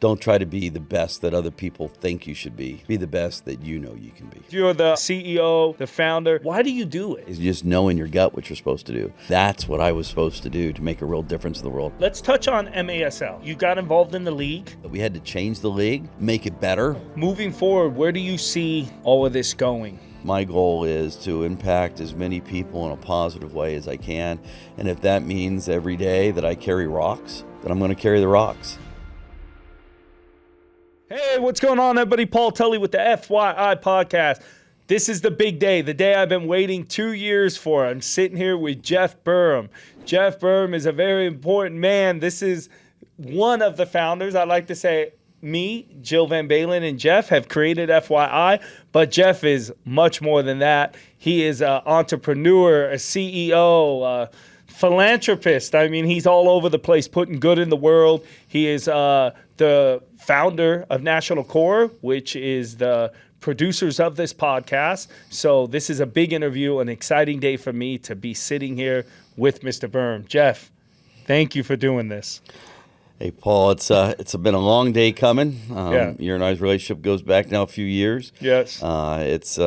Don't try to be the best that other people think you should be. Be the best that you know you can be. You're the CEO, the founder. Why do you do it? It's just know in your gut what you're supposed to do. That's what I was supposed to do to make a real difference in the world. Let's touch on MASL. You got involved in the league. We had to change the league, make it better. Moving forward, where do you see all of this going? My goal is to impact as many people in a positive way as I can. And if that means every day that I carry rocks, then I'm going to carry the rocks. Hey, what's going on, everybody? Paul Tully with the FYI podcast. This is the big day, the day I've been waiting 2 years for. I'm sitting here with Jeff Burum. Jeff Burum is a very important man. This is one of the founders. I like to say me, Jill Van Balen, and Jeff have created FYI, but Jeff is much more than that. He is an entrepreneur, a CEO, philanthropist. I mean, he's all over the place putting good in the world. He is the founder of National Core, which is the producers of this podcast. So this is a big interview, an exciting day for me to be sitting here with Mr. Burum. Jeff, thank you for doing this. Hey, Paul, it's been a long day coming. Yeah. Your and I's relationship goes back now a few years. Yes. It's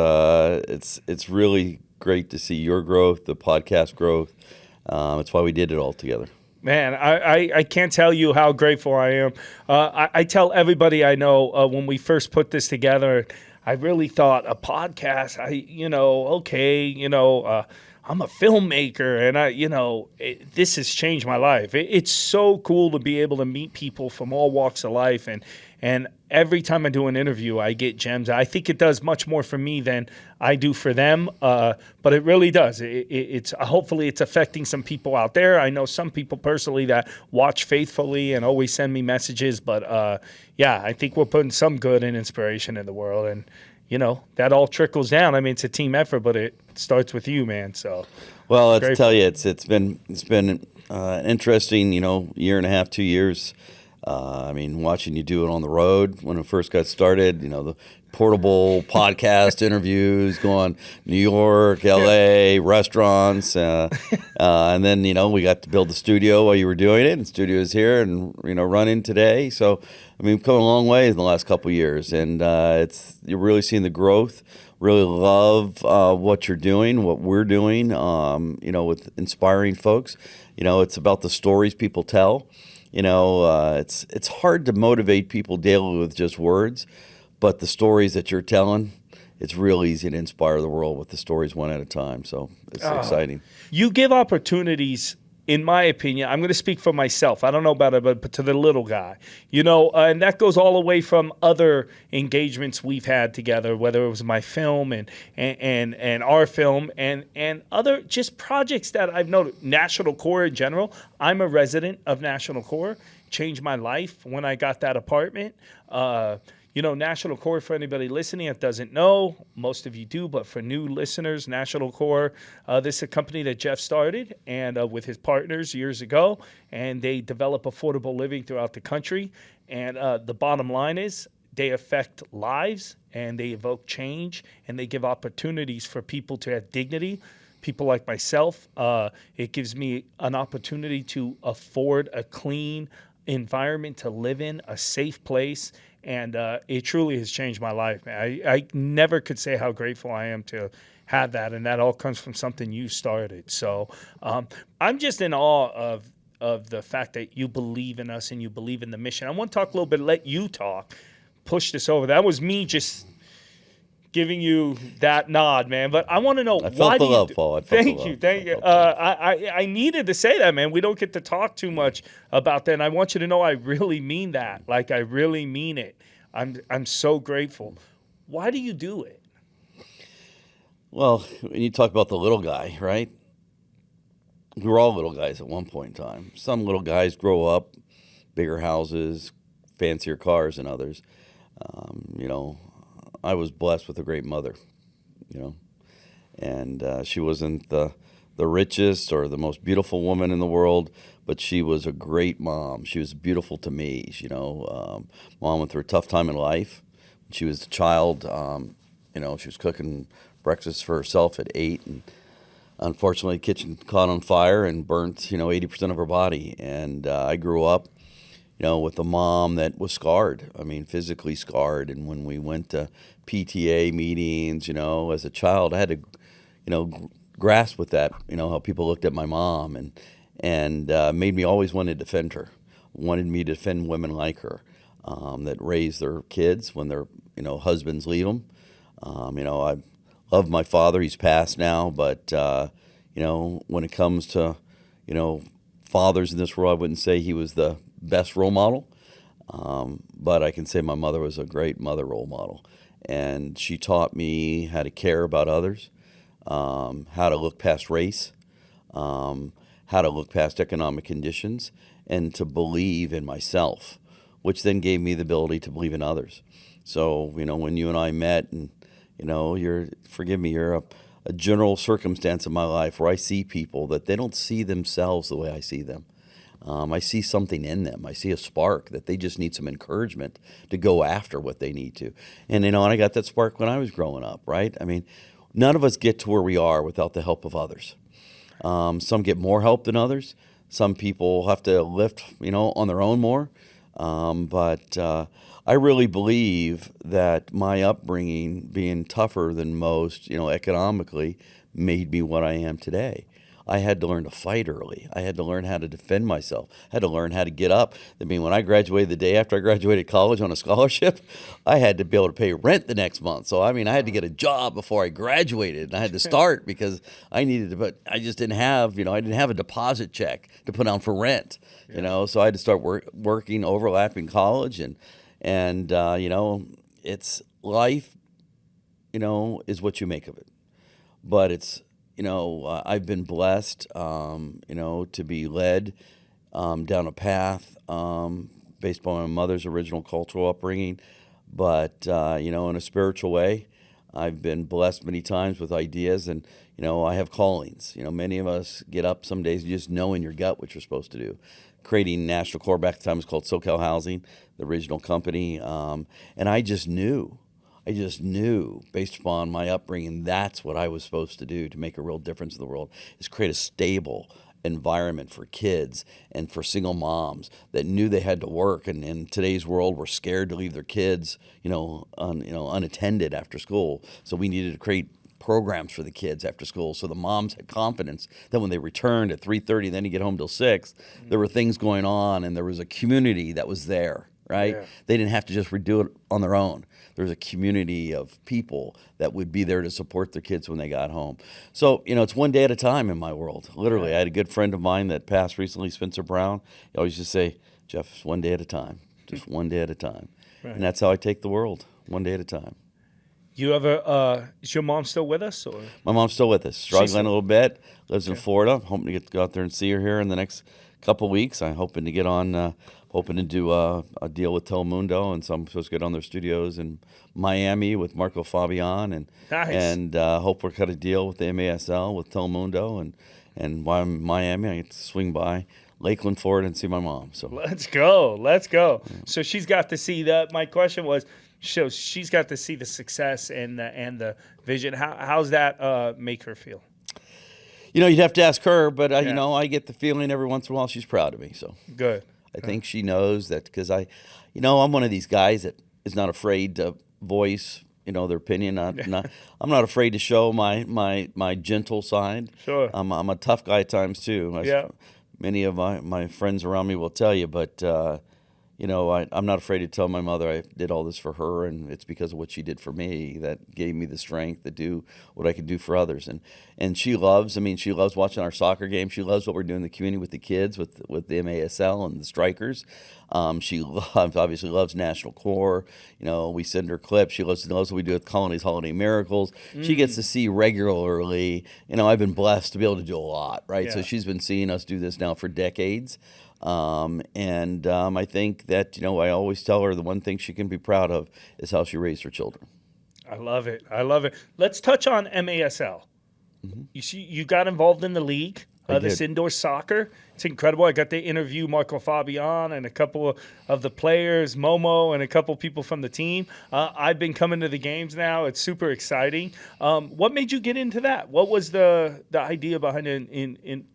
really great to see your growth, the podcast growth. That's why we did it all together. Man, I can't tell you how grateful I am. I tell everybody I know when we first put this together, I really thought a podcast, I'm a filmmaker and this has changed my life. It's so cool to be able to meet people from all walks of life. And every time I do an interview, I get gems. I think it does much more for me than I do for them, but it really does. It's hopefully it's affecting some people out there. I know some people personally that watch faithfully and always send me messages, but I think we're putting some good and inspiration in the world, and that all trickles down. I mean, it's a team effort, but it starts with you, man. So, well, let's tell you, it's been an interesting, year and a half, 2 years. Watching you do it on the road when it first got started, the portable podcast interviews, going New York, LA, restaurants, and then, we got to build the studio while you were doing it, and the studio is here and, running today. So, we've come a long way in the last couple of years, and you're really seeing the growth. Really love what you're doing, what we're doing, with inspiring folks. It's about the stories people tell. It's hard to motivate people daily with just words, but the stories that you're telling, it's real easy to inspire the world with the stories one at a time. So it's exciting. You give opportunities, in my opinion. I'm going to speak for myself. I don't know about it, but to the little guy, and that goes all the way from other engagements we've had together, whether it was my film and our film and other just projects that I've noted. National Core in general. I'm a resident of National Core. Changed my life when I got that apartment. National Core, for anybody listening that doesn't know, most of you do, but for new listeners, National Core, this is a company that Jeff started and with his partners years ago, and they develop affordable living throughout the country. And the bottom line is they affect lives and they evoke change and they give opportunities for people to have dignity. People like myself, it gives me an opportunity to afford a clean environment to live in, a safe place. And it truly has changed my life, man. I never could say how grateful I am to have that, and that all comes from something you started. So I'm just in awe of the fact that you believe in us and you believe in the mission. I want to talk a little bit, let you talk, push this over. That was me just giving you that nod, man. But I want to know, I felt the love, Paul. Thank you. I needed to say that, man. We don't get to talk too much about that, and I want you to know I really mean that. Like, I really mean it. I'm so grateful. Why do you do it? Well, when you talk about the little guy, right? We were all little guys at one point in time. Some little guys grow up, bigger houses, fancier cars than others. I was blessed with a great mother, and she wasn't the richest or the most beautiful woman in the world, but she was a great mom. She was beautiful to me. Mom went through a tough time in life. When she was a child, she was cooking breakfast for herself at 8, and unfortunately, the kitchen caught on fire and burnt, 80% of her body. And I grew up, with a mom that was scarred. I mean, physically scarred. And when we went to PTA meetings, as a child, I had to, grasp with that, how people looked at my mom and made me always want to defend her, wanted me to defend women like her that raise their kids when their, husbands leave them. I love my father. He's passed now, but, when it comes to, fathers in this world, I wouldn't say he was the best role model, but I can say my mother was a great mother role model. And she taught me how to care about others, how to look past race, how to look past economic conditions, and to believe in myself, which then gave me the ability to believe in others. So, when you and I met, and, you're a general circumstance of my life where I see people that they don't see themselves the way I see them. I see something in them. I see a spark that they just need some encouragement to go after what they need to. And, and I got that spark when I was growing up, right? I mean, none of us get to where we are without the help of others. Some get more help than others. Some people have to lift, on their own more. But I really believe that my upbringing, being tougher than most, economically, made me what I am today. I had to learn to fight early. I had to learn how to defend myself. I had to learn how to get up. I mean, when I graduated, the day after I graduated college on a scholarship, I had to be able to pay rent the next month. So, I had to get a job before I graduated, and I had to start because I needed to, but I just didn't have, I didn't have a deposit check to put down for rent, so I had to start working, overlapping college, and it's life, is what you make of it. But it's, I've been blessed, to be led down a path based on my mother's original cultural upbringing. But, in a spiritual way, I've been blessed many times with ideas, and, I have callings. Many of us get up some days just know in your gut what you're supposed to do. Creating National Core back at the time was called SoCal Housing, the original company, and I just knew based upon my upbringing, that's what I was supposed to do to make a real difference in the world, is create a stable environment for kids and for single moms that knew they had to work. And in today's world, we're scared to leave their kids, unattended after school. So we needed to create programs for the kids after school, so the moms had confidence that when they returned at 3:30, then you get home till 6, there were things going on, and there was a community that was there, right? Yeah. They didn't have to just redo it on their own. There's a community of people that would be there to support their kids when they got home. So, it's one day at a time in my world. Literally, I had a good friend of mine that passed recently, Spencer Brown. He always just say, Jeff, it's one day at a time, just one day at a time. Right. And that's how I take the world, one day at a time. You ever, is your mom still with us? Or? My mom's still with us, struggling a little bit, lives in Florida. I'm hoping to get to go out there and see her here in the next couple of weeks. I'm hoping to get on, hoping to do a deal with Telemundo, and so I'm supposed to get on their studios in Miami with Marco Fabian, and nice. And hope we're cut a deal with the MASL with Telemundo, and while I'm in Miami, I get to swing by Lakeland, Florida, and see my mom. So let's go. Yeah. So she's got to see that. My question was, so she's got to see the success and the vision. How's that make her feel? You'd have to ask her, but I get the feeling every once in a while she's proud of me. So good. I think she knows that, because I'm one of these guys that is not afraid to voice, their opinion. I'm not afraid to show my gentle side. Sure. I'm a tough guy at times too. Many of my friends around me will tell you, but I'm not afraid to tell my mother I did all this for her, and it's because of what she did for me that gave me the strength to do what I could do for others. And she loves watching our soccer game. She loves what we're doing in the community with the kids, with the MASL and the Strikers. She obviously loves National Core. We send her clips. She loves what we do with Colony's Holiday Miracles. She gets to see regularly. I've been blessed to be able to do a lot, right? Yeah. So she's been seeing us do this now for decades. I think that, I always tell her the one thing she can be proud of is how she raised her children. I love it. Let's touch on MASL. Mm-hmm. You got involved in the league, this indoor soccer. It's incredible. I got to interview Marco Fabian and a couple of the players, Momo, and a couple people from the team. I've been coming to the games now. It's super exciting. What made you get into that? What was the idea behind it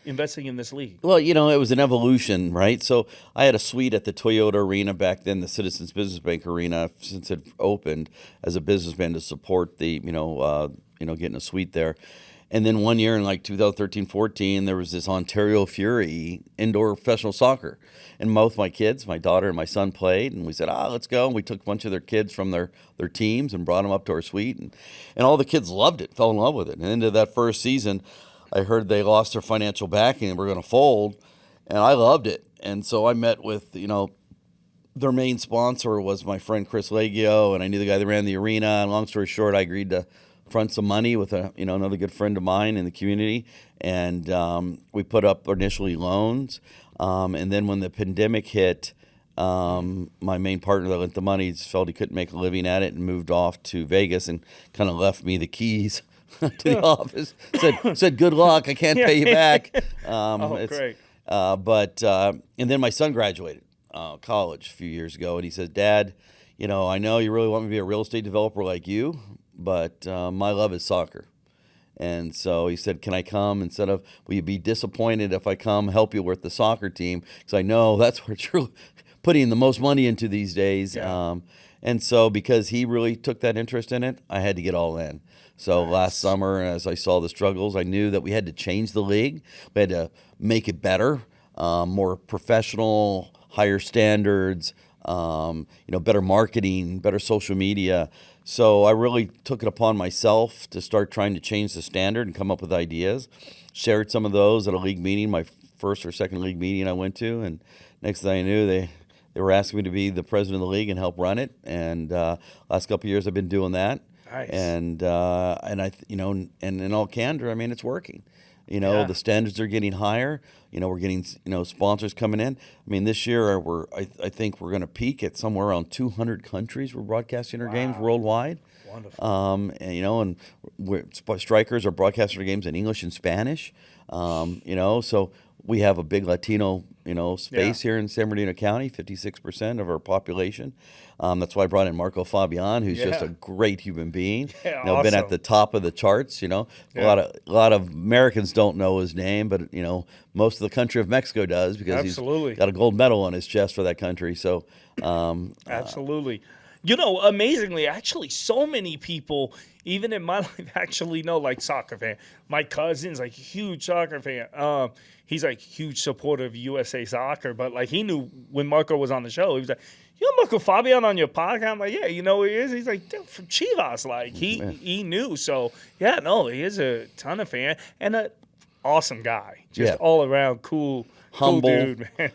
investing in this league? Well, it was an evolution, right? So I had a suite at the Toyota Arena back then, the Citizens Business Bank Arena, since it opened, as a businessman to support the, getting a suite there. And then one year in like 2013-14, there was this Ontario Fury indoor professional soccer. And both my kids, my daughter and my son, played. And we said, let's go. And we took a bunch of their kids from their teams and brought them up to our suite. And all the kids loved it, fell in love with it. And into that first season, I heard they lost their financial backing and were going to fold. And I loved it. And so I met with, their main sponsor was my friend Chris Leggio. And I knew the guy that ran the arena. And long story short, I agreed to front some money with another good friend of mine in the community, and we put up initially loans, and then when the pandemic hit, my main partner that lent the money felt he couldn't make a living at it and moved off to Vegas and kind of left me the keys to the office. Said good luck, I can't pay you back. Great. And then my son graduated college a few years ago, and he said, Dad, I know you really want me to be a real estate developer like you, but my love is soccer. And so he said, can I come instead of, will you be disappointed if I come help you with the soccer team? Because I know that's where you're putting the most money into these days. Yeah. And so because he really took that interest in it, I had to get all in. So last summer, as I saw the struggles, I knew that we had to change the league. We had to make it better, more professional, higher standards, better marketing, better social media. So I really took it upon myself to start trying to change the standard and come up with ideas. Shared some of those at a league meeting, my first or second league meeting I went to, and next thing I knew, they were asking me to be the president of the league and help run it. And last couple of years, I've been doing that. Nice. And I, and in all candor, I mean, it's working. The standards are getting higher. We're getting, sponsors coming in. I mean, this year I think we're going to peak at somewhere around 200 countries we're broadcasting our games worldwide. Wonderful. And strikers are broadcasting our games in English and Spanish. So we have a big Latino, space here in San Bernardino County, 56% of our population. That's why I brought in Marco Fabian, who's just a great human being. Yeah, Been at awesome. the top of the charts. A lot of Americans don't know his name, but most of the country of Mexico does because Absolutely. he's got a gold medal on his chest for that country. So Absolutely. Amazingly, actually, so many people, even in my life, actually know, like, soccer fan. My cousin's like a huge soccer fan. He's like huge supporter of USA Soccer, but like he knew when Marco was on the show, he was like, "You know Marco Fabian on your podcast?" I'm like, "Yeah, you know who he is?" He's like, "Dude, from Chivas." Like he knew. So he is a ton of fan and an awesome guy, just all around cool. Humble, cool dude, man.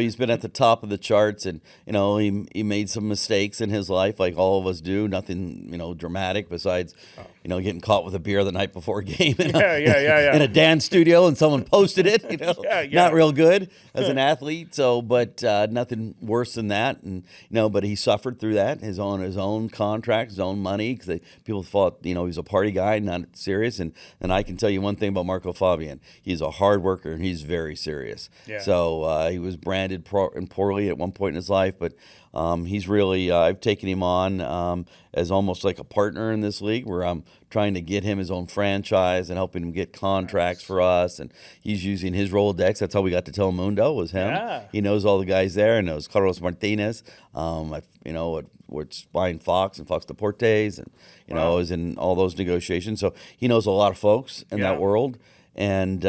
He's been at the top of the charts, and he made some mistakes in his life, like all of us do. Nothing, dramatic besides, getting caught with a beer the night before a game in a dance studio, and someone posted it. Not real good as an athlete. So, but nothing worse than that, and but he suffered through that, his own contract, his own money, because people thought he was a party guy, not serious. And I can tell you one thing about Marco Fabian: he's a hard worker and he's very serious. Yeah. So he was branded poorly at one point in his life, but he's really, I've taken him on as almost like a partner in this league, where I'm trying to get him his own franchise and helping him get contracts for us. And he's using his Rolodex. That's how we got to Telemundo, was him. Yeah. He knows all the guys there, and knows Carlos Martinez, it's buying Fox and Fox Deportes, and, is in all those negotiations. So he knows a lot of folks in that world. And,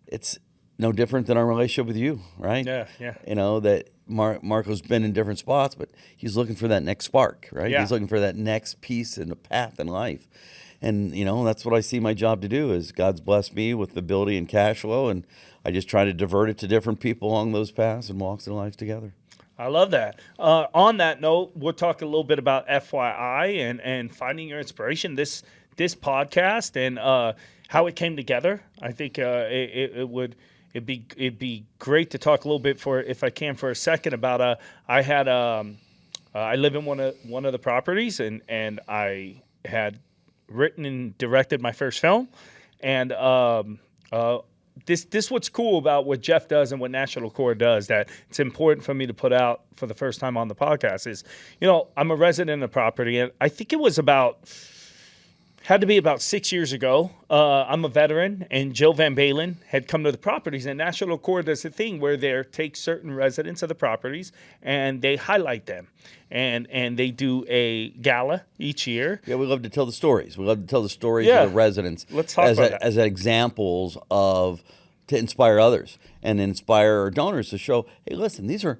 it's no different than our relationship with you, right? Yeah. That Marco's been in different spots, but he's looking for that next spark, right? Yeah. He's looking for that next piece in the path in life. And, that's what I see my job to do. Is God's blessed me with the ability and cash flow, and I just try to divert it to different people along those paths and walks in life together. I love that. On that note, we'll talk a little bit about FYI and finding your inspiration. This podcast and how it came together. I think it'd be great to talk a little bit for a second about I live in one of the properties, and I had written and directed my first film, and this what's cool about what Jeff does and what National Core does, that it's important for me to put out for the first time on the podcast, is I'm a resident of the property, and I think it was about Had to be about 6 years ago. I'm a veteran, and Jill Van Balen had come to the properties. And National Accord does a thing where they take certain residents of the properties and they highlight them, and they do a gala each year. Yeah, we love to tell the stories. We love to tell the stories Yeah. of the residents Let's talk about that. as examples of to inspire others and inspire our donors to show, hey, listen, these are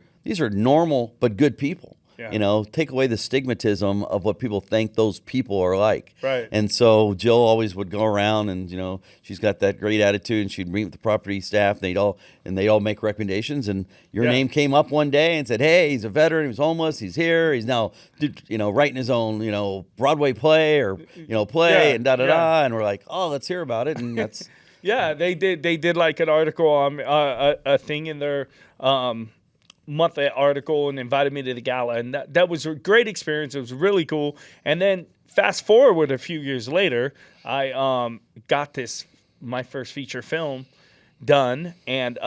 normal but good people. Yeah. You know, take away the stigmatism of what people think those people are like. Right. And so Jill always would go around, and you know, she's got that great attitude, and she'd meet with the property staff. They'd all make recommendations, and your Yeah. name came up one day and said, "Hey, he's a veteran. He was homeless. He's here. He's now, writing his own, Broadway play or play Yeah, and da da yeah. da." And we're like, "Oh, let's hear about it." And that's Yeah, they did like an article on a thing in their monthly article and invited me to the gala, and that was a great experience. It was really cool. And then fast forward a few years later, I got my first feature film done, and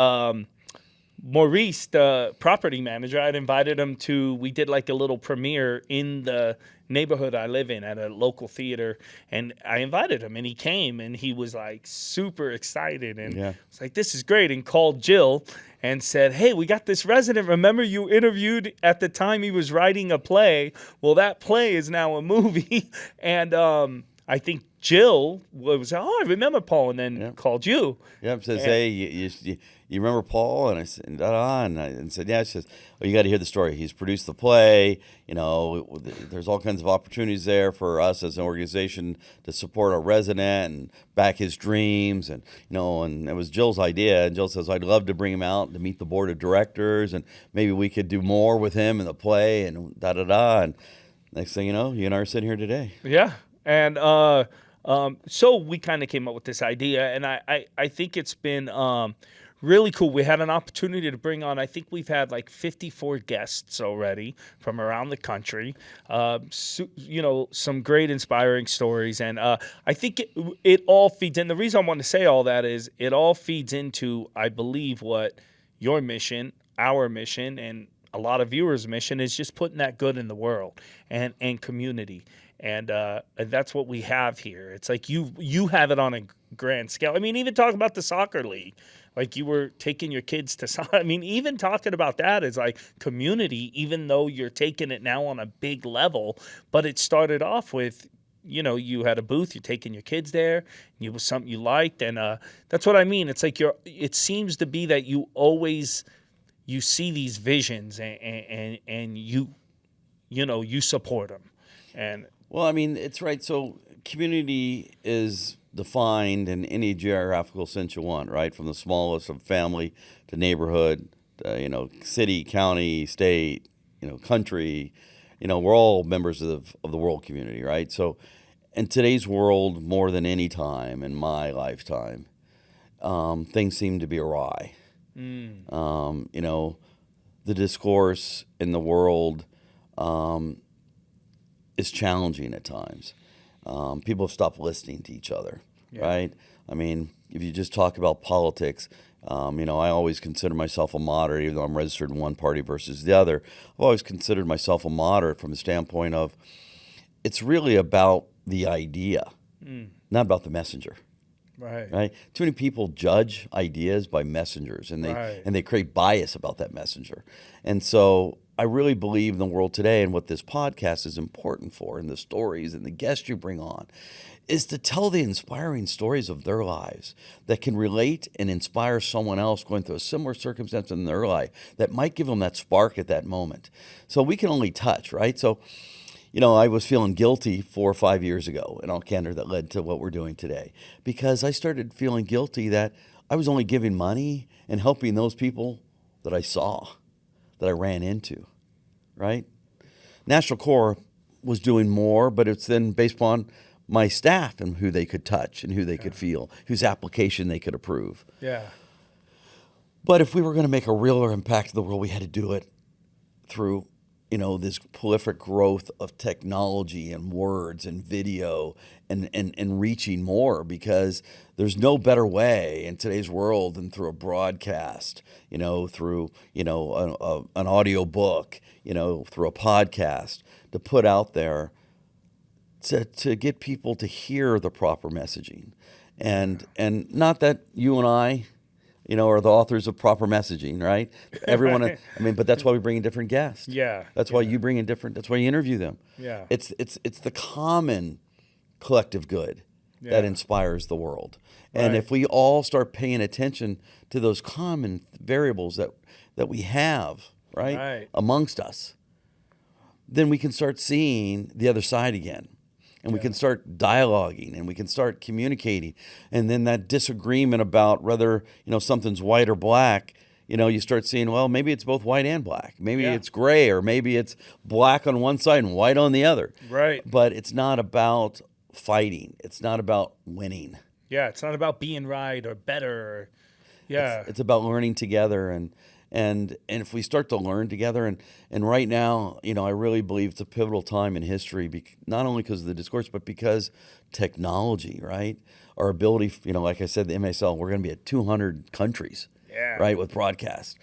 Maurice, the property manager, I'd invited him we did like a little premiere in the neighborhood I live in at a local theater, and I invited him, and he came, and he was like super excited, and was like, "This is great," and called Jill and said, "Hey, we got this resident. Remember you interviewed at the time he was writing a play? Well, that play is now a movie." And I think Jill was, "Oh, I remember Paul," and then called you. Yep, says, "Hey, you remember Paul?" And I said, "Da-da," and said, "Yeah." She says, "Oh, you got to hear the story. He's produced the play. There's all kinds of opportunities there for us as an organization to support our resident and back his dreams." And and it was Jill's idea. And Jill says, "I'd love to bring him out to meet the board of directors, and maybe we could do more with him in the play and da da da." And next thing you know, you and I are sitting here today. Yeah, and so we kind of came up with this idea, and I think it's been really cool. We had an opportunity to bring on, I think we've had like 54 guests already from around the country, some great inspiring stories. And I think it all feeds in. The reason I want to say all that is it all feeds into, I believe, what your mission, our mission, and a lot of viewers' mission is just putting that good in the world and community. And that's what we have here. It's like you have it on a grand scale. I mean, even talk about the soccer league. Like you were taking your kids to soccer. I mean, even talking about that is like community, even though you're taking it now on a big level. But it started off with, you had a booth, you're taking your kids there, it was something you liked. And that's what I mean. It's like it seems to be that you see these visions and you support them. And well, I mean, it's right. So community is defined in any geographical sense you want, right? From the smallest of family to neighborhood, city, county, state, country. We're all members of the world community, right? So in today's world, more than any time in my lifetime, things seem to be awry. The discourse in the world is challenging at times. People have stopped listening to each other, right? I mean, if you just talk about politics, I always consider myself a moderate, even though I'm registered in one party versus the other. I've always considered myself a moderate from the standpoint of it's really about the idea, not about the messenger. Right. Too many people judge ideas by messengers, and they create bias about that messenger. And so I really believe in the world today, and what this podcast is important for, and the stories and the guests you bring on, is to tell the inspiring stories of their lives that can relate and inspire someone else going through a similar circumstance in their life that might give them that spark at that moment. So we can only touch, right? So I was feeling guilty 4 or 5 years ago, in all candor, that led to what we're doing today, because I started feeling guilty that I was only giving money and helping those people that I saw, that I ran into, right? National Core was doing more, but it's then based upon my staff and who they could touch and who they could feel, whose application they could approve. Yeah. But if we were going to make a realer impact to the world, we had to do it through this prolific growth of technology and words and video and reaching more, because there's no better way in today's world than through a broadcast, through, an audio book, through a podcast, to put out there to get people to hear the proper messaging, and not that you and I, are the authors of proper messaging, right? Everyone, I mean, but that's why we bring in different guests. Yeah. That's why you bring in different. That's why you interview them. Yeah. It's the common collective good that inspires the world. And if we all start paying attention to those common variables that we have, right, amongst us, then we can start seeing the other side again. And we can start dialoguing, and we can start communicating. And then that disagreement about whether, something's white or black, you start seeing, well, maybe it's both white and black. Maybe it's gray, or maybe it's black on one side and white on the other. Right. But it's not about fighting. It's not about winning. Yeah, it's not about being right or better. It's about learning together, and if we start to learn together, and right now, I really believe it's a pivotal time in history, not only because of the discourse, but because technology, right? Our ability, like I said, the MASL, we're going to be at 200 countries, right, with broadcast.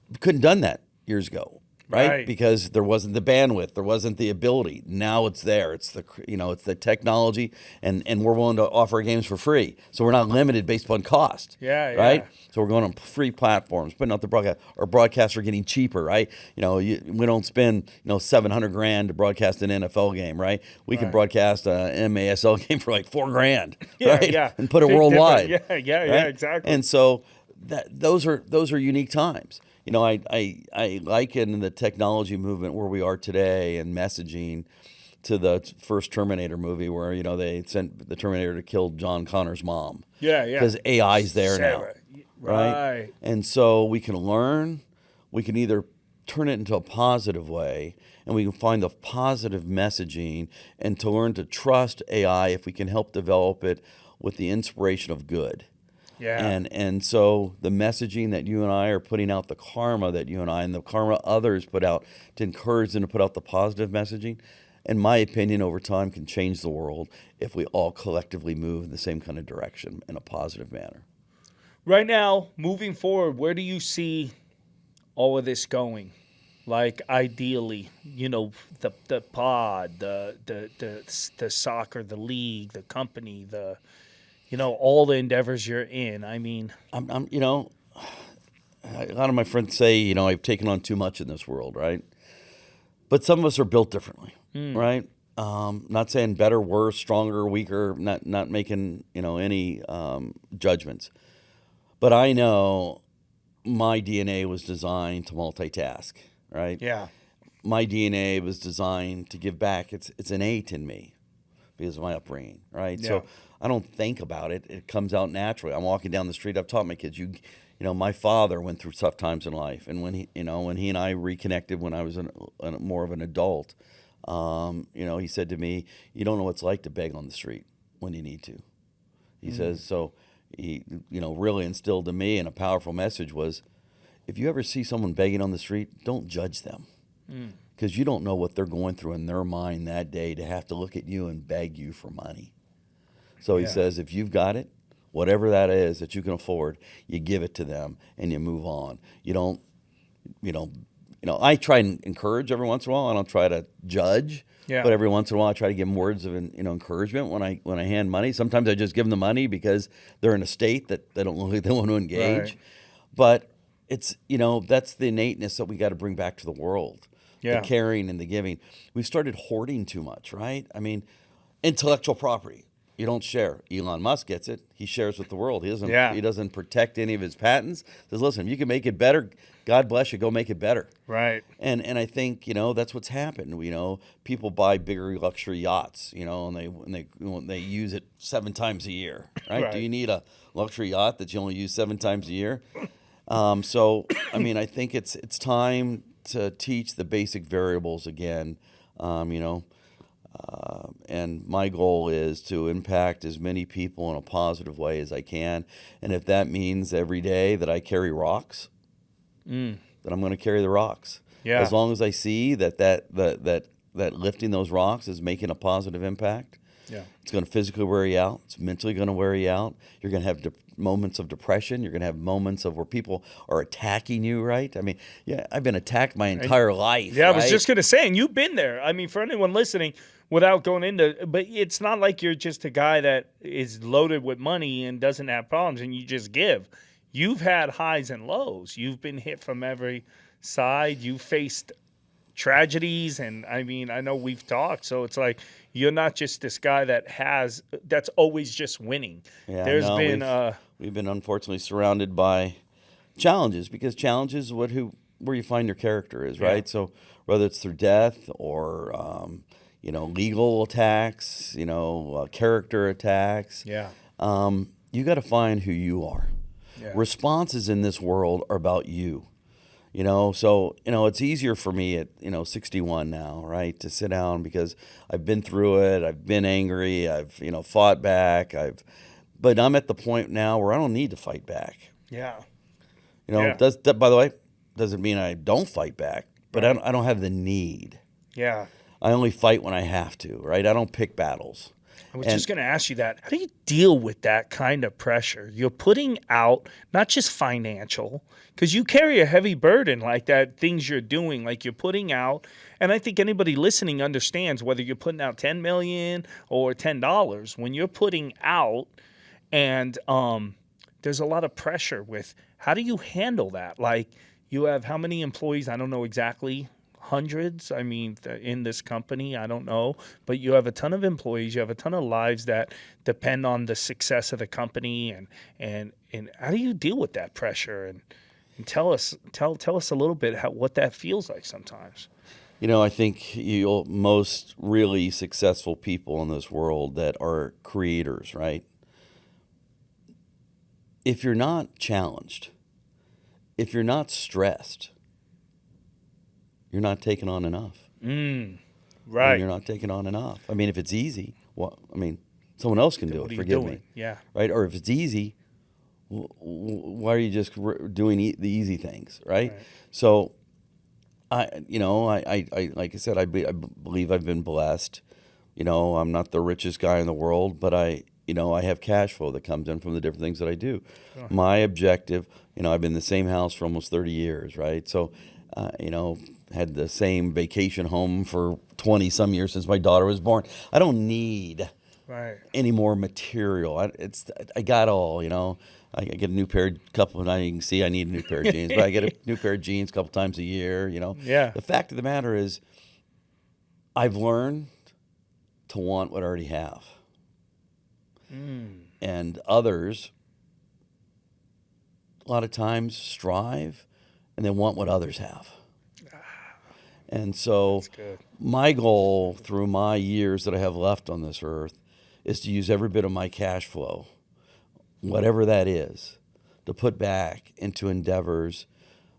We couldn't have done that years ago. Right? Because there wasn't the bandwidth, there wasn't the ability. Now it's there. It's the technology, and we're willing to offer games for free. So we're not limited based upon cost. Right? So we're going on free platforms, putting out the broadcast. Our broadcasts are getting cheaper, right? We don't spend $700,000 to broadcast an NFL game, right? We can broadcast an MASL game for like $4,000, right? And put it worldwide. Right? Exactly. And so those are unique times. I liken the technology movement where we are today and messaging to the first Terminator movie where, they sent the Terminator to kill John Connor's mom. Because AI's there now. Right? And so we can learn, we can either turn it into a positive way, and we can find the positive messaging, and to learn to trust AI if we can help develop it with the inspiration of good. And so the messaging that you and I are putting out, the karma that you and I and the karma others put out to encourage them to put out the positive messaging, in my opinion, over time can change the world if we all collectively move in the same kind of direction in a positive manner. Right now, moving forward, where do you see all of this going? Like ideally, the pod, the soccer, the league, the company, all the endeavors you're in. I mean, a lot of my friends say, I've taken on too much in this world, right? But some of us are built differently, right? Not saying better, worse, stronger, weaker, not making, any judgments. But I know my DNA was designed to multitask, right? My DNA was designed to give back. It's innate in me because of my upbringing, right? So I don't think about it. It comes out naturally. I'm walking down the street. I've taught my kids, my father went through tough times in life. And when he and I reconnected when I was more of an adult, he said to me, you don't know what it's like to beg on the street when you need to. He says, so he, really instilled in me, and a powerful message was, if you ever see someone begging on the street, don't judge them. Because you don't know what they're going through in their mind that day to have to look at you and beg you for money. So he says, if you've got it, whatever that is that you can afford, you give it to them and you move on. You don't, I try and encourage every once in a while. I don't try to judge, but every once in a while I try to give them words of encouragement when I hand money. Sometimes I just give them the money because they're in a state that they don't look like they want to engage. But it's, that's the innateness that we got to bring back to the world. The caring and the giving. We've started hoarding too much, right? I mean, intellectual property. You don't share. Elon Musk gets it. He shares with the world. He doesn't. He doesn't protect any of his patents. Says, listen, if you can make it better, God bless you. Go make it better. Right. And I think that's what's happened. People buy bigger luxury yachts. And they use it 7 times a year. Right? Do you need a luxury yacht that you only use 7 times a year? So I mean, I think it's time to teach the basic variables again. And my goal is to impact as many people in a positive way as I can. And if that means every day that I carry rocks, then I'm going to carry the rocks. As long as I see that lifting those rocks is making a positive impact, it's going to physically wear you out. It's mentally going to wear you out. You're going to have moments of depression. You're going to have moments of where people are attacking you, right? I mean, I've been attacked my entire life. I was just going to say, and you've been there. I mean, for anyone listening, without going into, but it's not like you're just a guy that is loaded with money and doesn't have problems and you just give. You've had highs and lows. You've been hit from every side. You faced tragedies, and I mean, I know we've talked, so it's like you're not just this guy that's always just winning. Yeah, There's no, been we've been unfortunately surrounded by challenges, because challenge is where you find your character is, right? So whether it's through death or legal attacks, character attacks, you got to find who you are. Yeah. Responses in this world are about you. So it's easier for me at 61 now, right, to sit down, because I've been through it. I've been angry. I've fought back. But I'm at the point now where I don't need to fight back. Yeah. Does that, by the way, doesn't mean I don't fight back, but Right. I don't have the need. Yeah. I only fight when I have to, right? I don't pick battles. I was just going to ask you that. How do you deal with that kind of pressure? You're putting out not just financial, because you carry a heavy burden like that, things you're doing, like you're putting out. And I think anybody listening understands whether you're putting out $10 million or $10, when you're putting out, and there's a lot of pressure with how do you handle that? Like, you have how many employees? I don't know exactly. Hundreds, I mean, in this company, I don't know, but you have a ton of employees, you have a ton of lives that depend on the success of the company, and how do you deal with that pressure? And tell us a little bit what that feels like sometimes. I think most really successful people in this world that are creators, right? If you're not challenged, if you're not stressed, you're not taking on enough. Right. And you're not taking on enough. I mean, if it's easy, someone else can do it. Forgive me. Yeah. Right? Or if it's easy, why are you just doing the easy things, right? So, I like I said, I believe I've been blessed. I'm not the richest guy in the world, but I have cash flow that comes in from the different things that I do. Sure. My objective, I've been in the same house for almost 30 years, right? So, had the same vacation home for 20 some years since my daughter was born. I don't need any more material. I got all, I get a new pair now you can see I need a new pair of jeans, but I get a new pair of jeans a couple times a year, Yeah. The fact of the matter is I've learned to want what I already have. And others a lot of times strive and they want what others have. And so my goal through my years that I have left on this earth is to use every bit of my cash flow, whatever that is, to put back into endeavors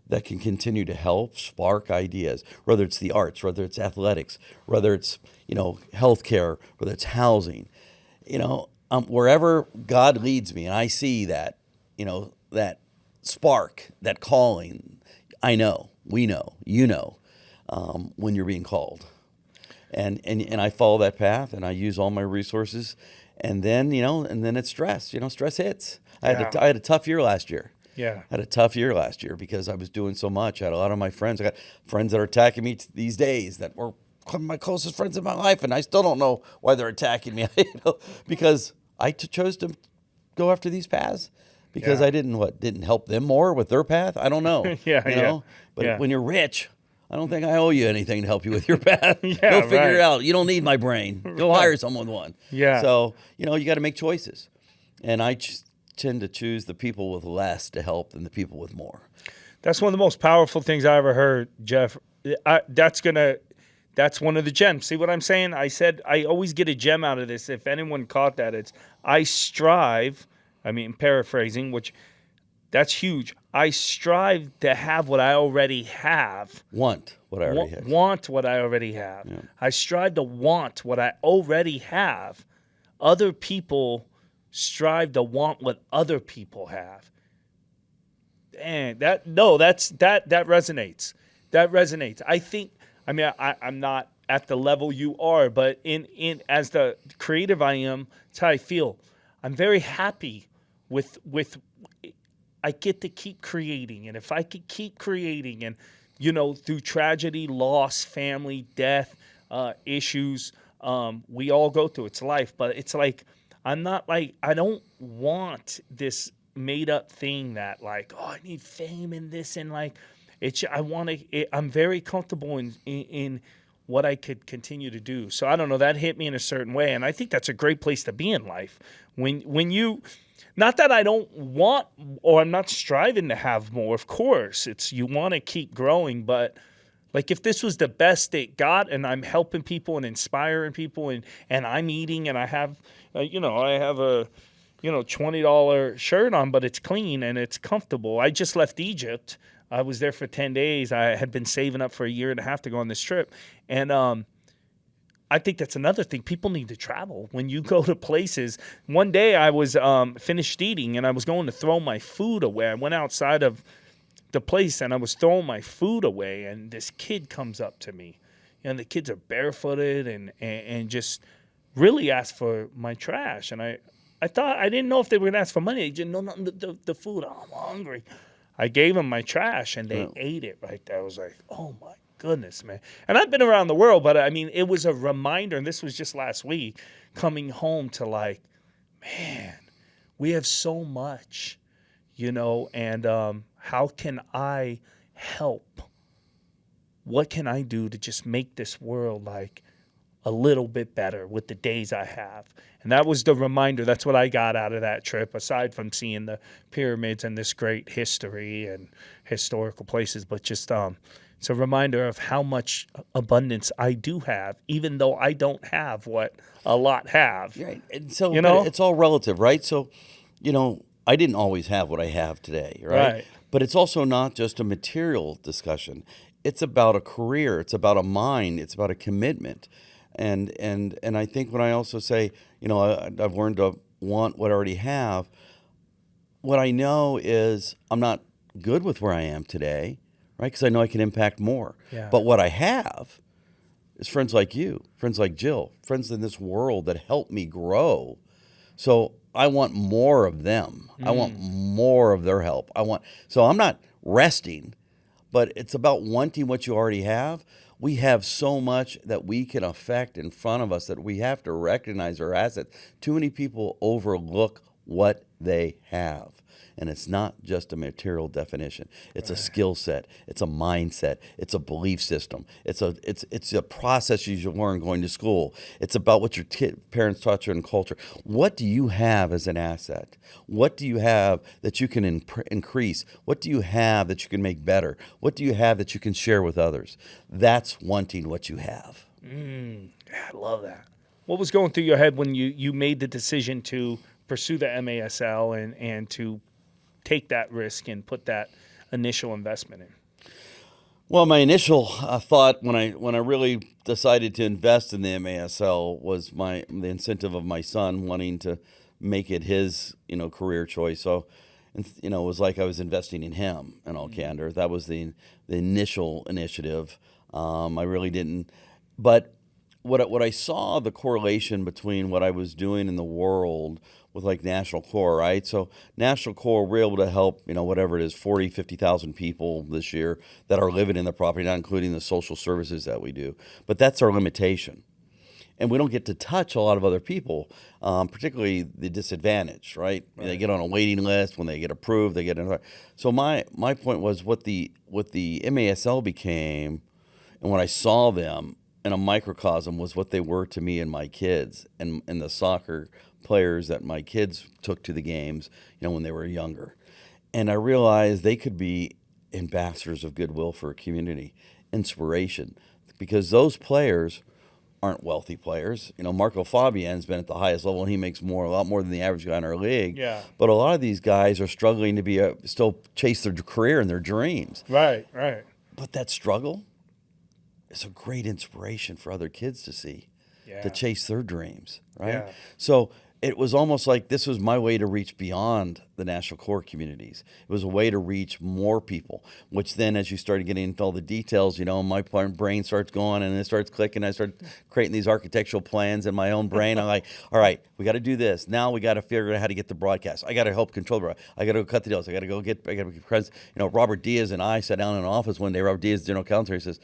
that can continue to help spark ideas, whether it's the arts, whether it's athletics, whether it's, healthcare, whether it's housing, wherever God leads me. And I see that, that spark, that calling. I know, we know, when you're being called, and I follow that path, and I use all my resources, and then it's stress. Stress hits. I had a tough year last year. Yeah, I had a tough year last year because I was doing so much. I had a lot of my friends. I got friends that are attacking me these days that were my closest friends in my life, and I still don't know why they're attacking me. Because I chose to go after these paths. Because I didn't help them more with their path. I don't know. But when you're rich, I don't think I owe you anything to help you with your path. Go figure it out. You don't need my brain. Go hire someone with one. Yeah. So, you got to make choices. And I tend to choose the people with less to help than the people with more. That's one of the most powerful things I ever heard, Jeff. That's one of the gems. See what I'm saying? I said I always get a gem out of this. If anyone caught that, it's I strive, paraphrasing, which that's huge. I strive to have what I already have. Want what I already have. Want what I already have. Yeah. I strive to want what I already have. Other people strive to want what other people have. And that resonates. That resonates. I think, I'm not at the level you are, but in as the creative I am, that's how I feel. I'm very happy with I get to keep creating, and if I could keep creating, and through tragedy, loss, family, death, issues, We all go through, it's life, but it's like, I'm not like, I don't want this made up thing that like, oh, I need fame and this and like, I want to, I'm very comfortable in what I could continue to do. So I don't know, that hit me in a certain way. And I think that's a great place to be in life. When you, not that I don't want, or I'm not striving to have more, of course, it's, you want to keep growing, but like if this was the best it got and I'm helping people and inspiring people and I'm eating and I have, I have a, $20 shirt on, but it's clean and it's comfortable. I just left Egypt. I was there for 10 days. I had been saving up for a year and a half to go on this trip. And I think that's another thing. People need to travel. When you go to places, one day I was finished eating and I was going to throw my food away. I went outside of the place and I was throwing my food away and this kid comes up to me. And the kids are barefooted and just really asked for my trash. And I thought, I didn't know if they were going to ask for money. They didn't know nothing, the food. Oh, I'm hungry. I gave them my trash and they ate it right there. I was like, oh my goodness, man. And I've been around the world, but I mean, it was a reminder, and this was just last week, coming home to like, man, we have so much, and how can I help? What can I do to just make this world like a little bit better with the days I have? And that was the reminder. That's what I got out of that trip, aside from seeing the pyramids and this great history and historical places, but just it's a reminder of how much abundance I do have, even though I don't have what a lot have. Right. And so but it's all relative, right? So, I didn't always have what I have today, right? But it's also not just a material discussion. It's about a career. It's about a mind. It's about a commitment. And I think when I also say, I've learned to want what I already have, what I know is I'm not good with where I am today, right? Because I know I can impact more. Yeah. But what I have is friends like you, friends like Jill, friends in this world that help me grow. So I want more of them. I want more of their help. So I'm not resting, but it's about wanting what you already have. We have so much that we can affect in front of us that we have to recognize our assets. Too many people overlook what they have. And it's not just a material definition. It's a skill set. It's a mindset. It's a belief system. It's a process you learn going to school. It's about what your parents taught you in culture. What do you have as an asset? What do you have that you can increase? What do you have that you can make better? What do you have that you can share with others? That's wanting what you have. I love that. What was going through your head when you made the decision to pursue the MASL and to take that risk and put that initial investment in? Well, my initial thought when I really decided to invest in the MASL was the incentive of my son wanting to make it his career choice. So, it was like I was investing in him. In all candor, that was the initial initiative. I really didn't, but what I saw the correlation between what I was doing in the world with like National Core, right? So National Core, we're able to help, whatever it is, 40, 50,000 people this year that are living in the property, not including the social services that we do. But that's our limitation. And we don't get to touch a lot of other people, particularly the disadvantaged, right? They get on a waiting list. When they get approved, they get in. So my point was what the MASL became, and when I saw them in a microcosm, was what they were to me and my kids and the soccer players that my kids took to the games, when they were younger. And I realized they could be ambassadors of goodwill for a community, inspiration, because those players aren't wealthy players. Marco Fabian's been at the highest level, and he makes a lot more than the average guy in our league. Yeah. But a lot of these guys are struggling to still chase their career and their dreams. Right. But that struggle is a great inspiration for other kids to see, to chase their dreams, right? Yeah. So it was almost like this was my way to reach beyond the National Core communities. It was a way to reach more people, which then as you started getting into all the details, my brain starts going and it starts clicking. I start creating these architectural plans in my own brain. I'm like, all right, we got to do this. Now we got to figure out how to get the broadcast. I got to help control the I got to go cut the deals. I got to get friends. Robert Diaz and I sat down in an office one day. Robert Diaz, general counsel, he says,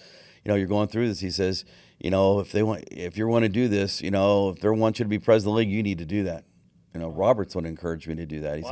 you're going through this. He says, if you want to do this, if they want you to be president of the league, you need to do that. Robert's one encouraged me to do that. He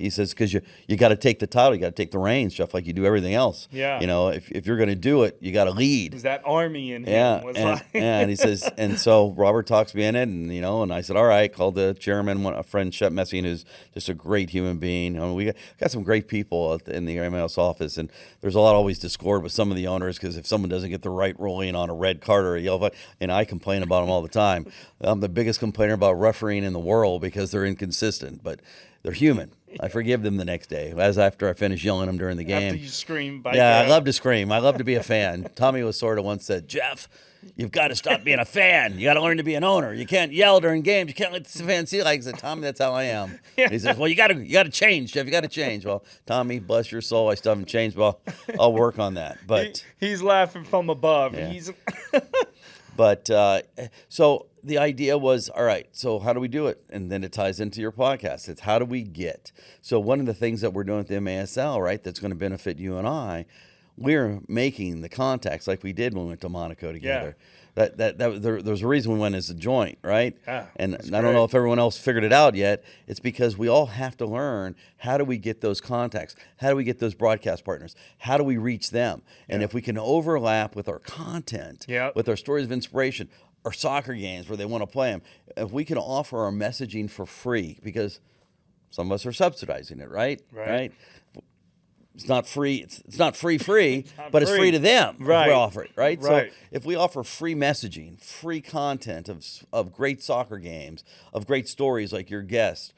says because you got to take the title, you got to take the reins, Jeff, like you do everything else. Yeah. If you're going to do it, you got to lead. Is that army in him? Yeah. And he says, and so Robert talks me in it, and I said, all right, called the chairman, a friend, Shep Messing, who's just a great human being. We got some great people in the MLS office, and there's a lot always discord with some of the owners because if someone doesn't get the right ruling on a red card or a yellow card, and I complain about them all the time. I'm the biggest complainer about refereeing in the world because they're inconsistent, but they're human. I forgive them the next day, as after I finish yelling them during the game. After you scream. I love to scream. I love to be a fan. Tommy Lasorda once said, Jeff, you've got to stop being a fan. You got to learn to be an owner. You can't yell during games. You can't let the fans see. Like I said, Tommy, that's how I am. He says, well, you got to change, Jeff. You got to change. Well, Tommy, bless your soul, I still haven't changed. Well, I'll work on that. But he's laughing from above. Yeah. But so the idea was, all right, so how do we do it? And then it ties into your podcast. It's how do we get? So one of the things that we're doing at the MASL, right, that's going to benefit you and I, we're making the contacts like we did when we went to Monaco together. Yeah. There's a reason we went as a joint, right? Yeah, and I don't know if everyone else figured it out yet. It's because we all have to learn how do we get those contacts? How do we get those broadcast partners? How do we reach them? Yeah. And if we can overlap with our content, with our stories of inspiration, our soccer games where they want to play them, if we can offer our messaging for free, because some of us are subsidizing it, right? It's not free. It's not free, but it's free to them. Right. If we offer it, right? Right. So if we offer free messaging, free content of great soccer games, of great stories like your guest,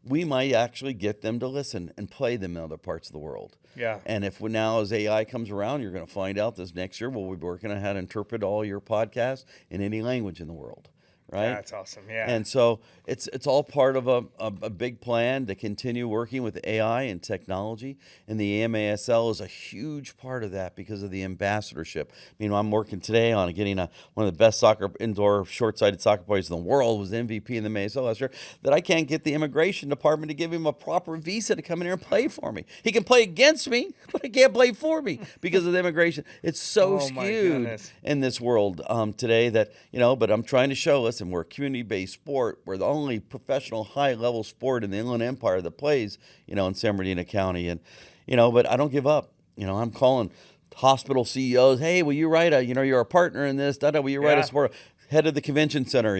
we might actually get them to listen and play them in other parts of the world. Yeah. And if now as AI comes around, you're going to find out this next year we'll be working on how to interpret all your podcasts in any language in the world. Right? That's awesome. Yeah. And so it's all part of a big plan to continue working with AI and technology. And the MASL is a huge part of that because of the ambassadorship. I'm working today on getting one of the best indoor short-sighted soccer players in the world was MVP in the MASL last year, that I can't get the immigration department to give him a proper visa to come in here and play for me. He can play against me, but he can't play for me because of the immigration. It's so skewed in this world today that, but I'm trying to show us, and we're a community-based sport. We're the only professional high-level sport in the Inland Empire that plays, in San Bernardino County. And, but I don't give up. I'm calling hospital CEOs, hey, will you write you're a partner in this, will you write a sport? Head of the convention center,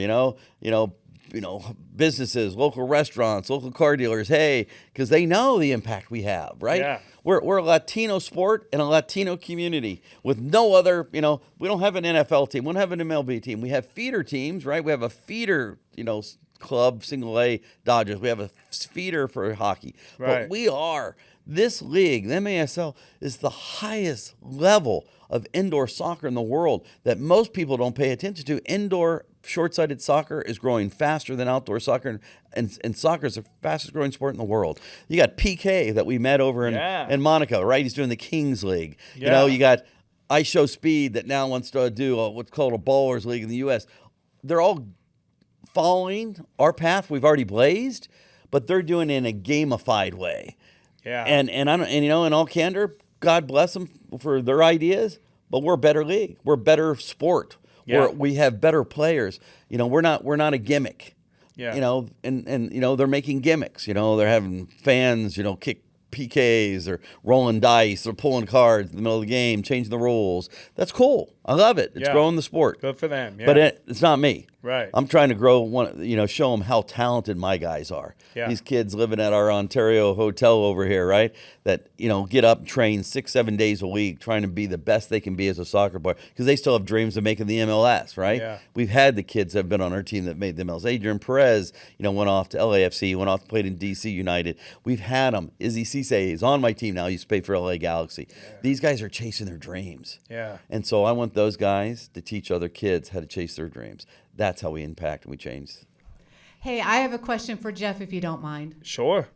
businesses, local restaurants, local car dealers, hey, because they know the impact we have, right? Yeah. We're a Latino sport and a Latino community with no other, we don't have an NFL team. We don't have an MLB team. We have feeder teams, right? We have a feeder, club, single A Dodgers. We have a feeder for hockey. Right. But this league, the MASL, is the highest level of indoor soccer in the world that most people don't pay attention to. Indoor short-sighted soccer is growing faster than outdoor soccer, and soccer is the fastest growing sport in the world. You got PK that we met over in Monaco, right? He's doing the Kings League. Yeah. You got I Show Speed that now wants to do what's called a Ballers League in the U.S. They're all following our path we've already blazed, but they're doing it in a gamified way. Yeah. And in all candor, God bless them for their ideas, but we're a better league. We're a better sport. Yeah. We have better players. We're not a gimmick. Yeah. And they're making gimmicks. They're having fans, kick PKs or rolling dice or pulling cards in the middle of the game, changing the rules. That's cool. I love it. It's growing the sport. Good for them. Yeah. But it's not me. Right. I'm trying to grow show them how talented my guys are. Yeah. These kids living at our Ontario hotel over here, right? That, get up and train 6-7 days a week trying to be the best they can be as a soccer player because they still have dreams of making the MLS, right? Yeah. We've had the kids that have been on our team that made the MLS. Adrian Perez, went off to LAFC, went off to play in DC United. We've had them. Izzy Cisse is on my team now. He used to play for LA Galaxy. Yeah. These guys are chasing their dreams. Yeah. And so I want those guys to teach other kids how to chase their dreams. That's how we impact and we change. Hey, I have a question for Jeff, if you don't mind. Sure.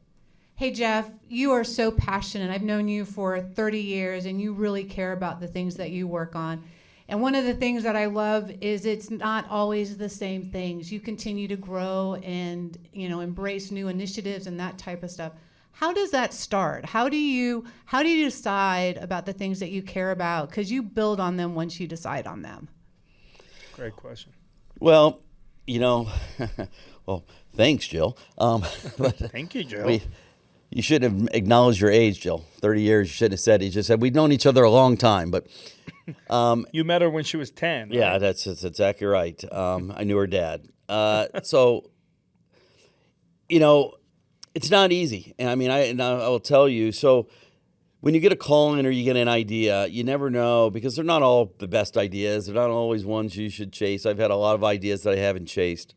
Hey, Jeff, you are so passionate. I've known you for 30 years, and you really care about the things that you work on. And one of the things that I love is it's not always the same things. You continue to grow and, embrace new initiatives and that type of stuff. How does that start? How do you decide about the things that you care about? Because you build on them once you decide on them. Great question. Well, well, thanks, Jill. Thank you, Joe. You shouldn't have acknowledged your age, Jill. 30 years, you shouldn't have said it. You just said, we've known each other a long time. But you met her when she was 10. Right? yeah, that's exactly right. I knew her dad. So, it's not easy. And I mean, I will tell you, so when you get a call in or you get an idea, you never know, because they're not all the best ideas. They're not always ones you should chase. I've had a lot of ideas that I haven't chased.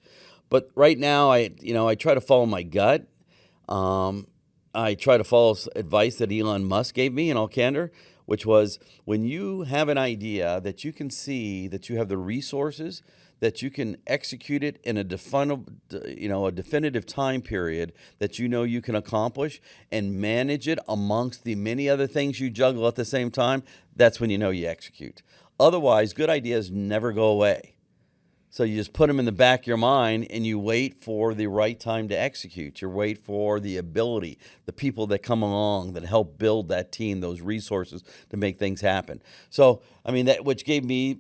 But right now, I try to follow my gut. I try to follow advice that Elon Musk gave me in all candor, which was, when you have an idea that you can see that you have the resources, that you can execute it in a definitive time period that you can accomplish, and manage it amongst the many other things you juggle at the same time, that's when you execute. Otherwise, good ideas never go away. So you just put them in the back of your mind, and you wait for the right time to execute. You wait for the ability, the people that come along that help build that team, those resources to make things happen. So, I mean, that which gave me,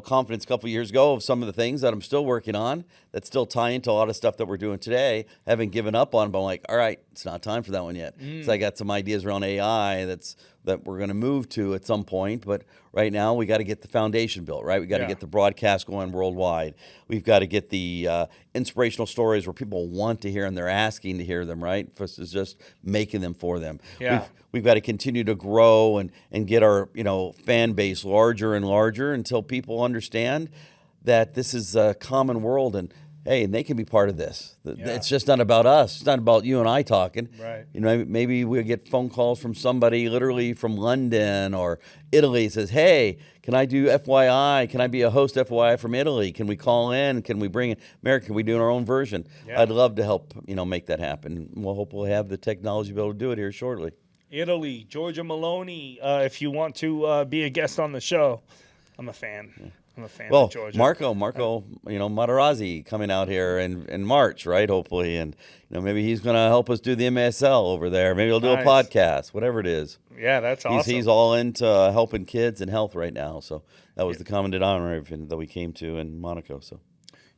confidence a couple of years ago of some of the things that I'm still working on that still tie into a lot of stuff that we're doing today. Haven't given up on, but I'm like, all right, it's not time for that one yet. So I got some ideas around AI that we're going to move to at some point, but right now we got to get the foundation built, right? We got to get the broadcast going worldwide. We've got to get the inspirational stories where people want to hear and they're asking to hear them, right? Versus just making them for them. Yeah. We've got to continue to grow and get our fan base larger and larger until people understand that this is a common world, and hey, and they can be part of this. It's just not about us. It's not about you and I talking. Right. Maybe we'll get phone calls from somebody literally from London or Italy says, hey, can I do FYI? Can I be a host FYI from Italy? Can we call in? Can we bring in America? Can we do our own version? Yeah. I'd love to help, make that happen. We'll hopefully have the technology to be able to do it here shortly. Italy, Georgia Maloney, if you want to be a guest on the show. I'm a fan. Yeah. I'm a fan of Georgia. Marco, Materazzi coming out here in March, right? Hopefully, and maybe he's going to help us do the MASL over there. Maybe he'll do a podcast, whatever it is. Yeah, that's awesome. He's all into helping kids and health right now. So that was the common denominator that we came to in Monaco. So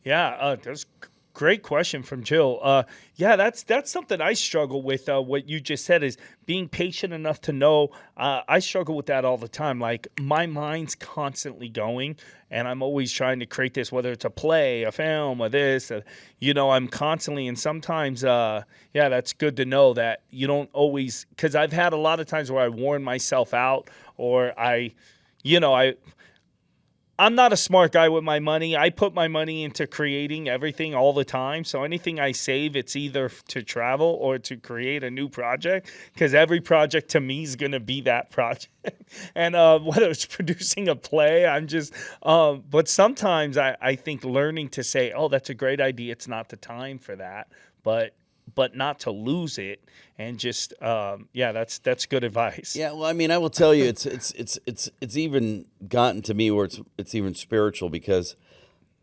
yeah, that's great question from Jill. That's something I struggle with. What you just said is being patient enough to know. I struggle with that all the time. Like, my mind's constantly going, and I'm always trying to create this, whether it's a play, a film, or this. I'm constantly, and sometimes, that's good to know that you don't always, because I've had a lot of times where I worn myself out, or I'm not a smart guy with my money. I put my money into creating everything all the time. So anything I save, it's either to travel or to create a new project, because every project to me is going to be that project. And whether it's producing a play, but sometimes I think learning to say, oh, that's a great idea. It's not the time for that. But not to lose it, and just that's good advice. Yeah, well, I mean, I will tell you, it's even gotten to me where it's even spiritual, because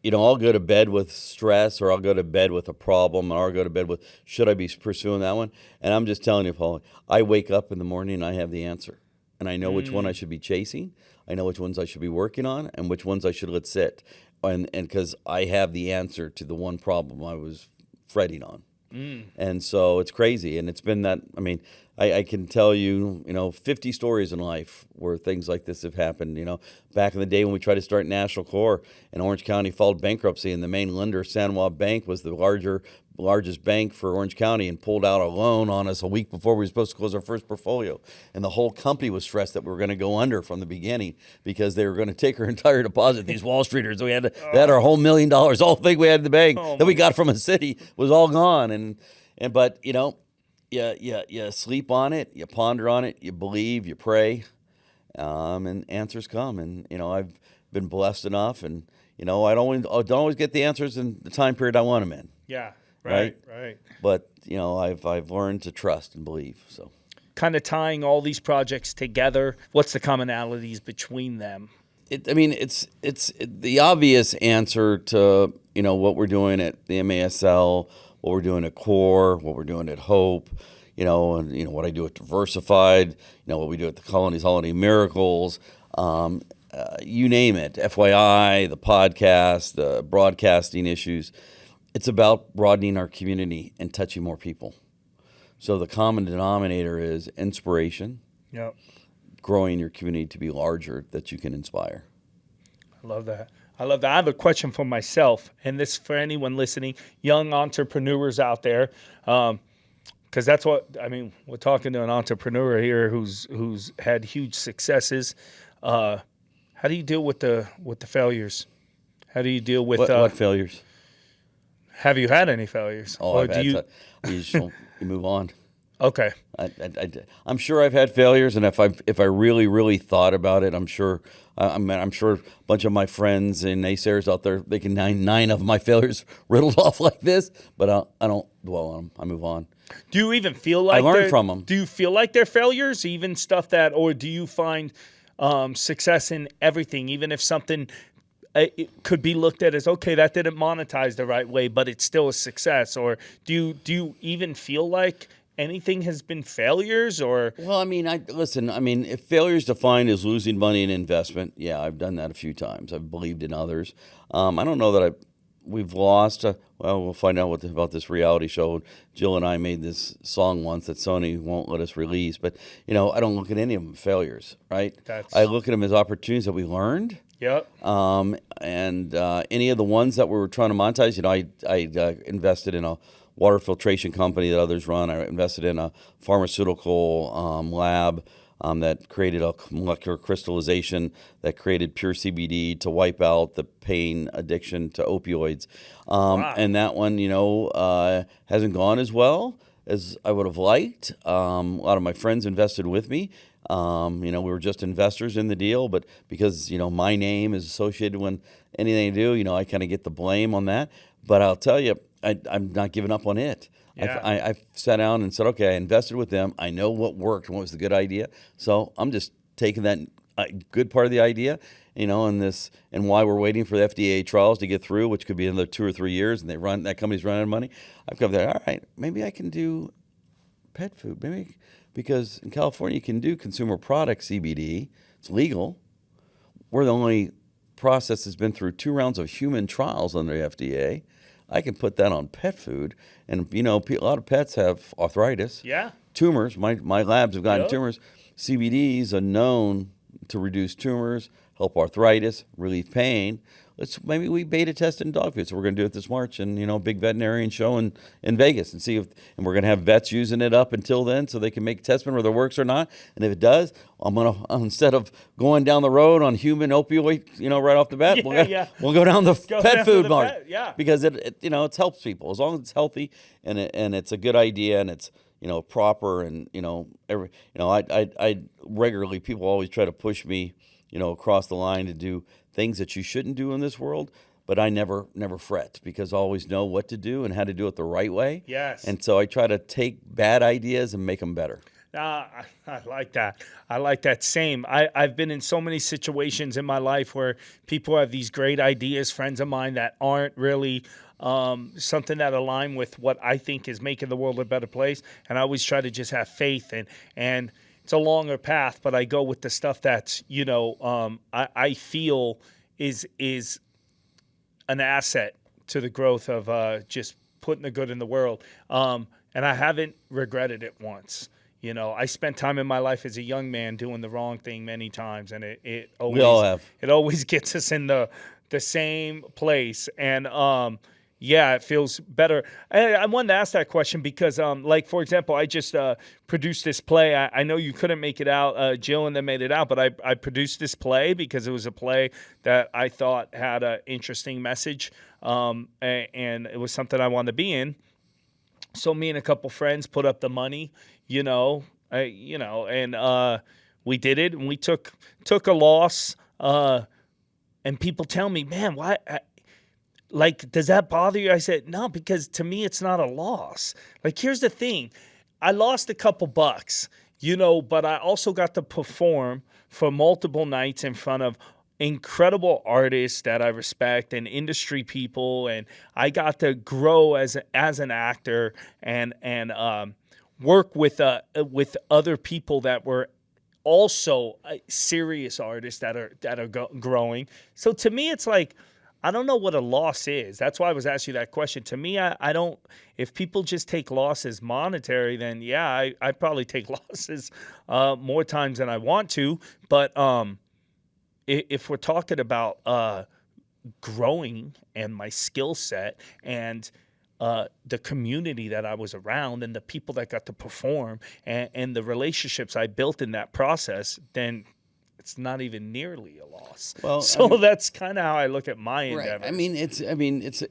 I'll go to bed with stress, or I'll go to bed with a problem, or I'll go to bed with, should I be pursuing that one? And I'm just telling you, Paul, I wake up in the morning and I have the answer, and I know which one I should be chasing. I know which ones I should be working on, and which ones I should let sit, and because I have the answer to the one problem I was fretting on. And so it's crazy. And it's been that, I mean, I can tell you, 50 stories in life where things like this have happened. Back in the day when we tried to start National Corps and Orange County filed bankruptcy, and the main lender, San Juan Bank, was the largest bank for Orange County, and pulled out a loan on us a week before we were supposed to close our first portfolio. And the whole company was stressed that we were going to go under from the beginning, because they were going to take our entire deposit. These Wall Streeters, they had our whole $1 million, all the thing we had in the bank that we got from a city was all gone. But you sleep on it, you ponder on it, you believe, you pray, and answers come. And I've been blessed enough, and I don't always get the answers in the time period I want them in. Yeah, right. But I've learned to trust and believe. So, kind of tying all these projects together, what's the commonalities between them? It's the obvious answer to what we're doing at the MASL, what we're doing at CORE, what we're doing at HOPE. and what I do at Diversified, what we do at the Colony's Holiday Miracles, you name it, FYI, the podcast, the broadcasting issues. It's about broadening our community and touching more people. So the common denominator is inspiration, Yep. growing your community to be larger that you can inspire. I love that. I have a question for myself, and this for anyone listening, young entrepreneurs out there, because that's what I mean. We're talking to an entrepreneur here who's had huge successes. How do you deal with the failures? How do you deal with What failures? Have you had any failures? Oh, I've had you move on. Okay. I'm sure I've had failures, and if I really, really thought about it, I'm sure a bunch of my friends and naysayers out there, they can nine of my failures riddled off like this, but I don't dwell on them. I move on. Do you even feel like I learned from them? Do you feel like they're failures, even stuff that, or do you find success in everything, even if something it could be looked at as, okay, that didn't monetize the right way, but it's still a success? Or do you even feel like anything has been failures? Or well, if failure is defined as losing money in investment, yeah, I've done that a few times. I've believed in others. I don't know that we've lost. We'll find out about this reality show. Jill and I made this song once that Sony won't let us release, but I don't look at any of them as failures, right? I look at them as opportunities that we learned. Yep. And any of the ones that we were trying to monetize, I invested in a water filtration company that others run. I invested in a pharmaceutical lab that created a molecular crystallization that created pure CBD to wipe out the pain addiction to opioids. Wow. And that one, hasn't gone as well as I would have liked. A lot of my friends invested with me. We were just investors in the deal, but because, my name is associated with anything I do, I kind of get the blame on that. But I'll tell you, I'm not giving up on it. Yeah. I sat down and said, okay, I invested with them. I know what worked and what was the good idea. So I'm just taking that good part of the idea, and why we're waiting for the FDA trials to get through, which could be another 2 or 3 years, and that company's running out of money. I've come there, all right, maybe I can do pet food. Maybe because in California you can do consumer product CBD. It's legal. We're the only process that's been through 2 rounds of human trials under the FDA. I can put that on pet food, and a lot of pets have arthritis. Yeah. Tumors. My labs have gotten Yep. tumors. CBDs are known to reduce tumors, help arthritis, relieve pain. Maybe we beta test in dog food. So we're going to do it this March, and a big veterinarian show in Vegas, and and we're going to have vets using it up until then, so they can make a testament whether it works or not. And if it does, I'm going to, instead of going down the road on human opioid, right off the bat, we'll go down the pet food market, because it helps people as long as it's healthy and it's a good idea and it's proper and I regularly, people always try to push me across the line to do things that you shouldn't do in this world, but I never fret because I always know what to do and how to do it the right way. Yes. And so I try to take bad ideas and make them better. I like that. I like that. Same. I've been in so many situations in my life where people have these great ideas, friends of mine, that aren't really something that align with what I think is making the world a better place. And I always try to just have faith and it's a longer path, but I go with the stuff that's, I feel is an asset to the growth of just putting the good in the world. And I haven't regretted it once. I spent time in my life as a young man doing the wrong thing many times, and it always, we all have. It always gets us in the same place. And it feels better. I wanted to ask that question because, for example, I just produced this play. I know you couldn't make it out. Jill and them made it out, but I produced this play because it was a play that I thought had an interesting message, and it was something I wanted to be in. So me and a couple friends put up the money, and we did it, and we took a loss. And people tell me, man, why? Does that bother you? I said, no, because to me, it's not a loss. Here's the thing. I lost a couple bucks, but I also got to perform for multiple nights in front of incredible artists that I respect and industry people. And I got to grow as an actor. And work with other people that were also serious artists that are growing. So to me, it's like, I don't know what a loss is. That's why I was asking you that question. To me, I don't. If people just take losses monetary, then yeah, I probably take losses more times than I want to. But if we're talking about growing and my skill set and the community that I was around and the people that got to perform and the relationships I built in that process, then it's not even nearly a loss. Well, so that's kind of how I look at my endeavors. Right. It's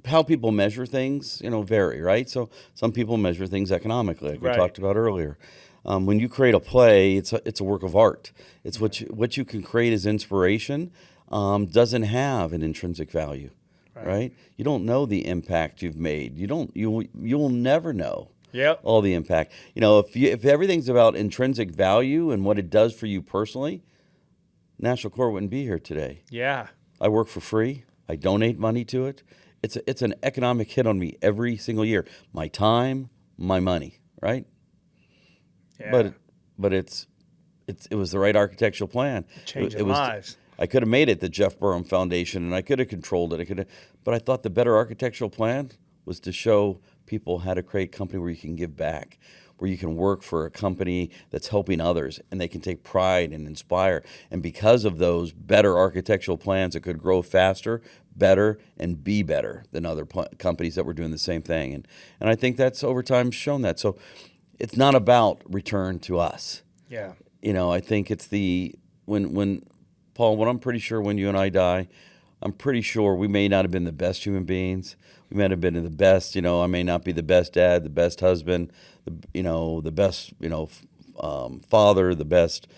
how people measure things, vary, right? So some people measure things economically, like we talked about earlier. When you create a play, it's a work of art. It's what you can create as inspiration doesn't have an intrinsic value. Right? You don't know the impact you've made. You'll never know all the impact. If everything's about intrinsic value and what it does for you personally, National Court wouldn't be here today. Yeah. I work for free. I donate money to it. It's an economic hit on me every single year. My time, my money, right? Yeah. But it was the right architectural plan. Changing lives. I could have made it the Jeff Burum Foundation, and I could have controlled it. But I thought the better architectural plan was to show people how to create a company where you can give back, where you can work for a company that's helping others, and they can take pride and inspire. And because of those better architectural plans, it could grow faster, better, and be better than other companies that were doing the same thing. And I think that's over time shown that. So it's not about return to us. Yeah. I think it's when Paul, I'm pretty sure when you and I die, I'm pretty sure we may not have been the best human beings. We might have been the best, I may not be the best dad, the best husband, the best, father, the best,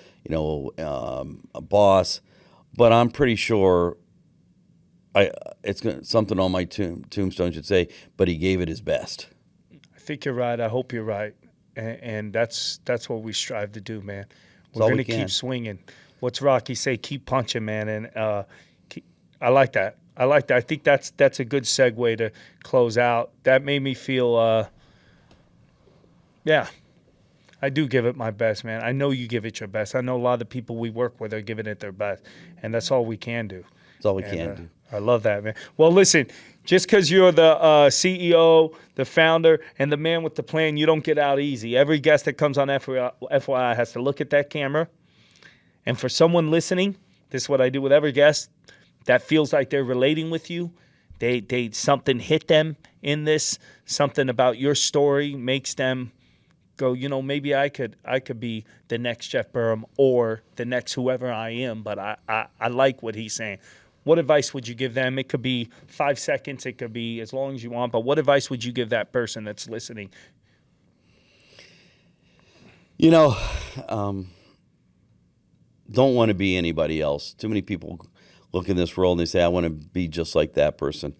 boss. But I'm pretty sure something on my tombstone should say, but he gave it his best. I think you're right. I hope you're right. And that's what we strive to do, man. We're going to keep swinging. What's Rocky say? Keep punching, man. And I like that. I think that's a good segue to close out. That made me feel, I do give it my best, man. I know you give it your best. I know a lot of the people we work with are giving it their best, and that's all we can do. That's all we can do. I love that, man. Well, listen, just because you're the CEO, the founder, and the man with the plan, you don't get out easy. Every guest that comes on FYI has to look at that camera. And for someone listening, this is what I do with every guest that feels like they're relating with you. They something hit them in this, something about your story makes them go, maybe I could be the next Jeff Burum or the next whoever I am, but I like what he's saying. What advice would you give them? It could be 5 seconds, it could be as long as you want, but what advice would you give that person that's listening? Don't want to be anybody else. Too many people look in this world and they say, I want to be just like that person.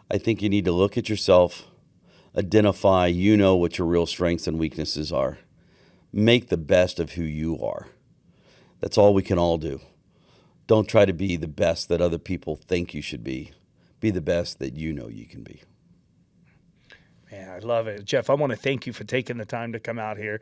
I think you need to look at yourself, identify, what your real strengths and weaknesses are. Make the best of who you are. That's all we can all do. Don't try to be the best that other people think you should be. Be the best that you can be. Man, I love it. Jeff, I want to thank you for taking the time to come out here.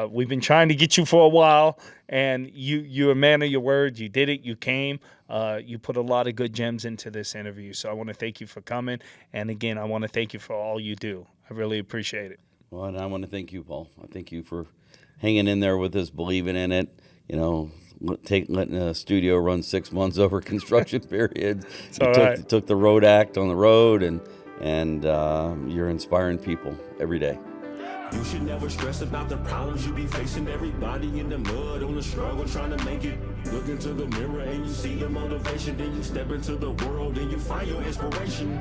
We've been trying to get you for a while, and you're a man of your word. You did it. You came. You put a lot of good gems into this interview. So I want to thank you for coming. And again, I want to thank you for all you do. I really appreciate it. Well, and I want to thank you, Paul. I thank you for hanging in there with us, believing in it, letting a studio run 6 months over construction period. You took the road act on the road, and you're inspiring people every day. You should never stress about the problems you be facing. Everybody in the mud on the struggle trying to make it. Look into the mirror and you see the motivation. Then you step into the world and you find your inspiration.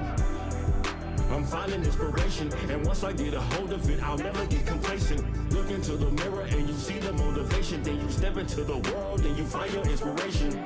I'm finding inspiration, and once I get a hold of it, I'll never get complacent. Look into the mirror and you see the motivation. Then you step into the world and you find your inspiration.